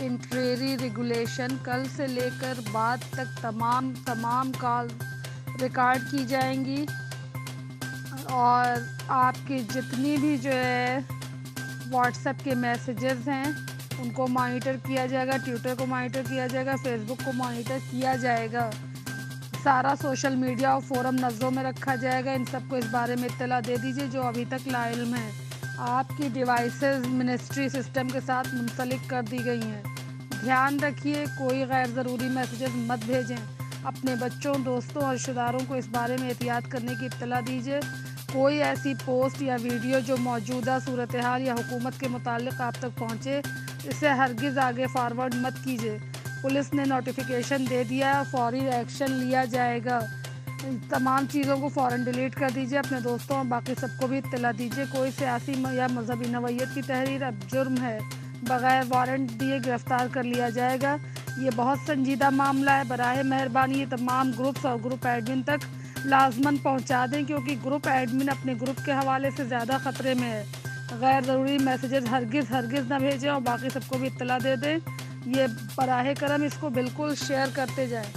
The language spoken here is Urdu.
انٹری ریگولیشن کل سے لے کر بعد تک تمام کال ریکارڈ کی جائیں گی، اور آپ کی جتنی بھی جو ہے واٹس ایپ کے میسیجز ہیں ان کو مانیٹر کیا جائے گا، ٹویٹر کو مانیٹر کیا جائے گا، فیس بک کو مانیٹر کیا جائے گا، سارا سوشل میڈیا اور فورم نظروں میں رکھا جائے گا۔ ان سب کو اس بارے میں اطلاع دے دیجیے جو ابھی تک لا علم ہیں۔ آپ کی ڈیوائسز منسٹری سسٹم کے ساتھ منسلک کر دی گئی ہیں۔ دھیان رکھیے کوئی غیر ضروری میسیجز مت بھیجیں۔ اپنے بچوں، دوستوں اور رشتہ داروں کو اس بارے میں احتیاط کرنے کی اطلاع دیجیے۔ کوئی ایسی پوسٹ یا ویڈیو جو موجودہ صورتحال یا حکومت کے متعلق آپ تک پہنچے اسے ہرگز آگے فارورڈ مت کیجیے۔ پولیس نے نوٹیفیکیشن دے دیا ہے، فوری ایکشن لیا جائے گا۔ تمام چیزوں کو فوراً ڈیلیٹ کر دیجیے، اپنے دوستوں اور باقی سب کو بھی اطلاع دیجیے۔ کوئی سیاسی یا مذہبی نوعیت کی تحریر اب جرم ہے، بغیر وارنٹ دیے گرفتار کر لیا جائے گا۔ یہ بہت سنجیدہ معاملہ ہے، براہ مہربانی یہ تمام گروپس اور گروپ ایڈمن تک لازماً پہنچا دیں، کیونکہ گروپ ایڈمن اپنے گروپ کے حوالے سے زیادہ خطرے میں ہے۔ غیر ضروری میسیجز ہرگز نہ بھیجیں اور باقی سب کو بھی اطلاع دے دیں۔ یہ براہ کرم اس کو بالکل شیئر کرتے جائیں۔